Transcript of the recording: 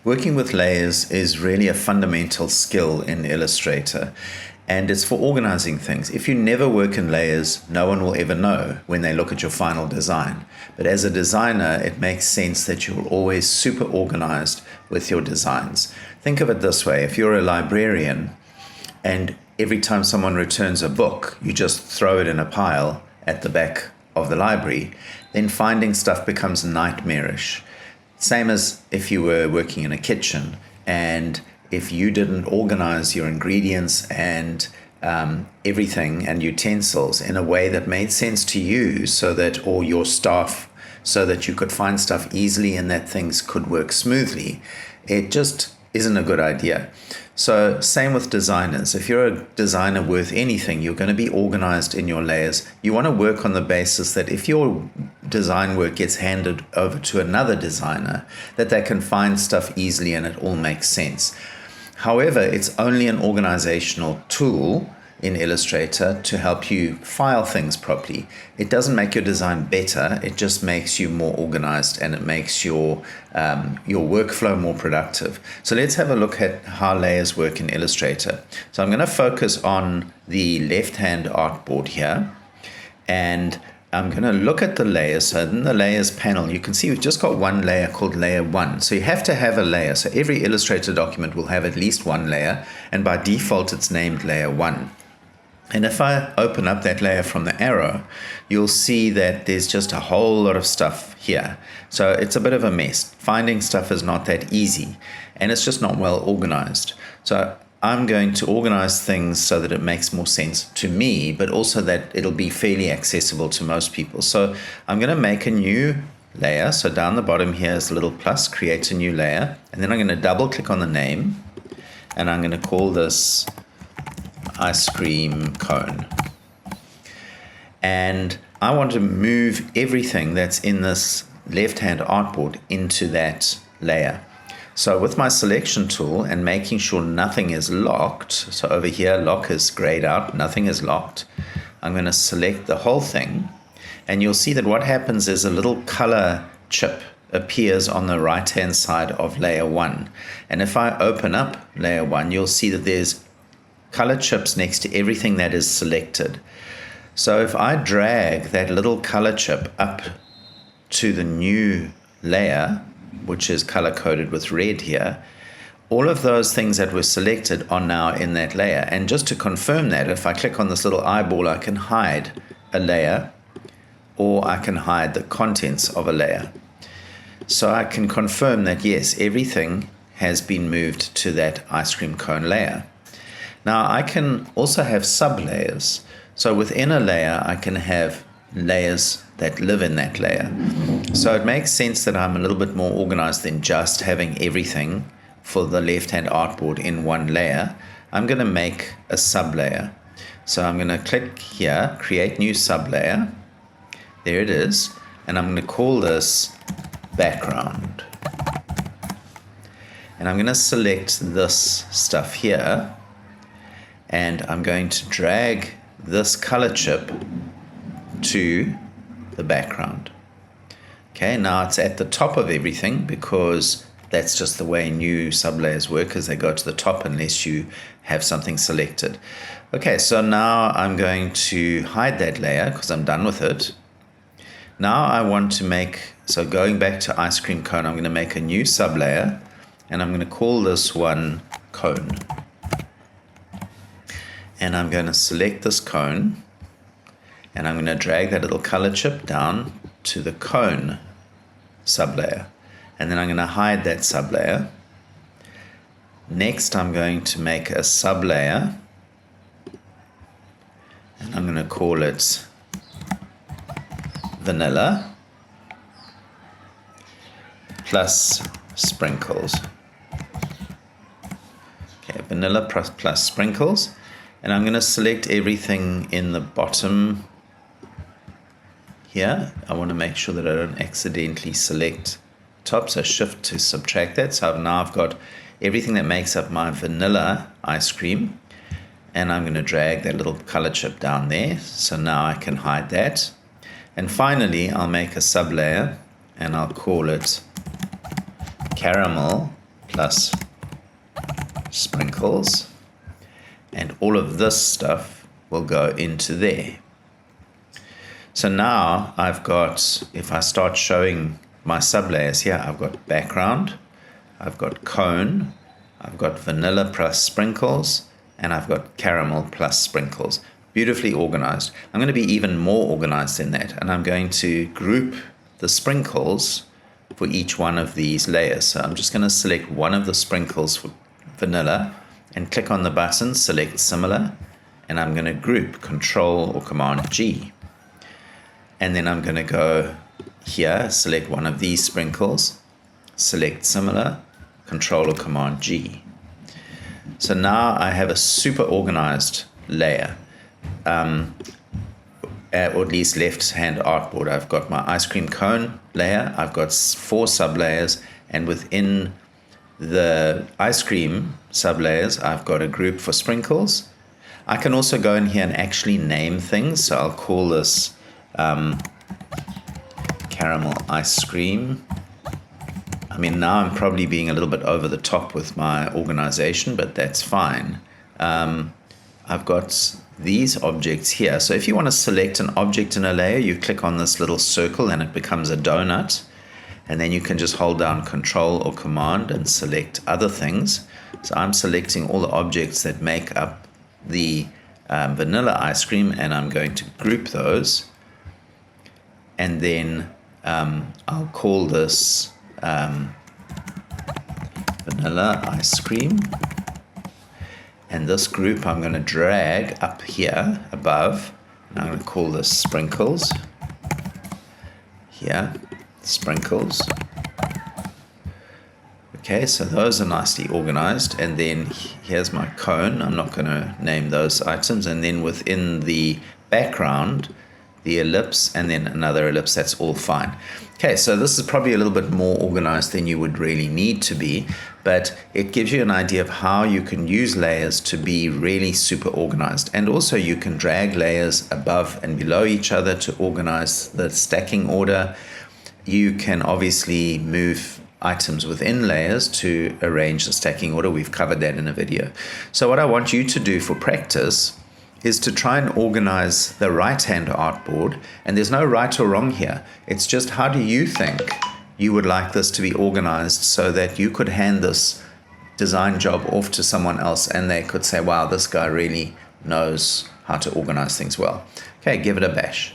Working with layers is really a fundamental skill in Illustrator, and it's for organizing things. If you never work in layers, no one will ever know when they look at your final design. But as a designer, it makes sense that you're always super organized with your designs. Think of it this way: if you're a librarian and every time someone returns a book, you just throw it in a pile at the back of the library, then finding stuff becomes nightmarish. Same as if you were working in a kitchen and if you didn't organize your ingredients and everything and utensils in a way that made sense to you, so that, or your staff, so that you could find stuff easily and that things could work smoothly, it just isn't a good idea. So same with designers. If you're a designer worth anything, you're going to be organized in your layers. You want to work on the basis that if your design work gets handed over to another designer, that they can find stuff easily and it all makes sense. However, it's only an organizational tool in Illustrator to help you file things properly. It doesn't make your design better, it just makes you more organized and it makes your workflow more productive. So let's have a look at how layers work in Illustrator. So I'm going to focus on the left-hand artboard here, and I'm going to look at the layers. So in the layers panel, you can see we've just got one layer called layer 1. So you have to have a layer. So every Illustrator document will have at least one layer, and by default it's named layer 1. And if I open up that layer from the arrow, you'll see that there's just a whole lot of stuff here. So it's a bit of a mess. Finding stuff is not that easy, and it's just not well organized. So I'm going to organize things so that it makes more sense to me, but also that it'll be fairly accessible to most people. So I'm going to make a new layer. So down the bottom here is a little plus, create a new layer. And then I'm going to double click on the name, and I'm going to call this ice cream cone. And I want to move everything that's in this left-hand artboard into that layer. So with my selection tool and making sure nothing is locked, so over here lock is grayed out, nothing is locked, I'm going to select the whole thing, and you'll see that what happens is a little color chip appears on the right hand side of layer 1. And if I open up layer 1, you'll see that there's color chips next to everything that is selected. So if I drag that little color chip up to the new layer, which is color coded with red here, all of those things that were selected are now in that layer. And just to confirm that, if I click on this little eyeball, I can hide a layer, or I can hide the contents of a layer. So I can confirm that yes, everything has been moved to that ice cream cone layer. Now I can also have sub-layers. So within a layer, I can have layers that live in that layer. So it makes sense that I'm a little bit more organized than just having everything for the left-hand artboard in one layer. I'm going to make a sub-layer. So I'm going to click here, create new sub-layer. There it is. And I'm going to call this background. And I'm going to select this stuff here. And I'm going to drag this color chip to the background. Okay, now it's at the top of everything because that's just the way new sublayers work, as they go to the top unless you have something selected. Okay, so now I'm going to hide that layer because I'm done with it. Now I want to make, so going back to ice cream cone, I'm going to make a new sublayer, and I'm going to call this one cone. And I'm going to select this cone, and I'm going to drag that little color chip down to the cone sublayer. And then I'm going to hide that sublayer. Next, I'm going to make a sublayer, and I'm going to call it vanilla plus sprinkles. Okay, vanilla plus sprinkles. And I'm going to select everything in the bottom here. I want to make sure that I don't accidentally select top, so shift to subtract that. So now I've got everything that makes up my vanilla ice cream, and I'm going to drag that little color chip down there. So now I can hide that. And finally, I'll make a sublayer, and I'll call it caramel plus sprinkles, and all of this stuff will go into there. So now I've got, if I start showing my sublayers here, I've got background, I've got cone, I've got vanilla plus sprinkles, and I've got caramel plus sprinkles. Beautifully organized. I'm going to be even more organized than that, and I'm going to group the sprinkles for each one of these layers. So I'm just going to select one of the sprinkles for vanilla and click on the button, select similar, and I'm going to group Control or Command G. And then I'm going to go here, select one of these sprinkles, select similar, Control or Command G. So now I have a super organized layer, or at least left-hand artboard. I've got my ice cream cone layer, I've got 4 sublayers, and within the ice cream sublayers, I've got a group for sprinkles. I can also go in here and actually name things, so I'll call this caramel ice cream. I mean, now I'm probably being a little bit over the top with my organization, but that's fine. I've got these objects here. So if you want to select an object in a layer, you click on this little circle and it becomes a donut. And then you can just hold down Control or Command and select other things. So I'm selecting all the objects that make up the vanilla ice cream, and I'm going to group those. And then I'll call this vanilla ice cream. And this group I'm going to drag up here above. And I'm going to call this sprinkles. Here, sprinkles. Okay, so those are nicely organized. And then here's my cone. I'm not going to name those items. And then within the background, the ellipse, and then another ellipse. That's all fine. Okay, so this is probably a little bit more organized than you would really need to be, but it gives you an idea of how you can use layers to be really super organized. And also you can drag layers above and below each other to organize the stacking order. You can obviously move items within layers to arrange the stacking order. We've covered that in a video. So what I want you to do for practice is to try and organize the right-hand artboard, and there's no right or wrong here. It's just, how do you think you would like this to be organized so that you could hand this design job off to someone else and they could say, wow, this guy really knows how to organize things well. Okay, give it a bash.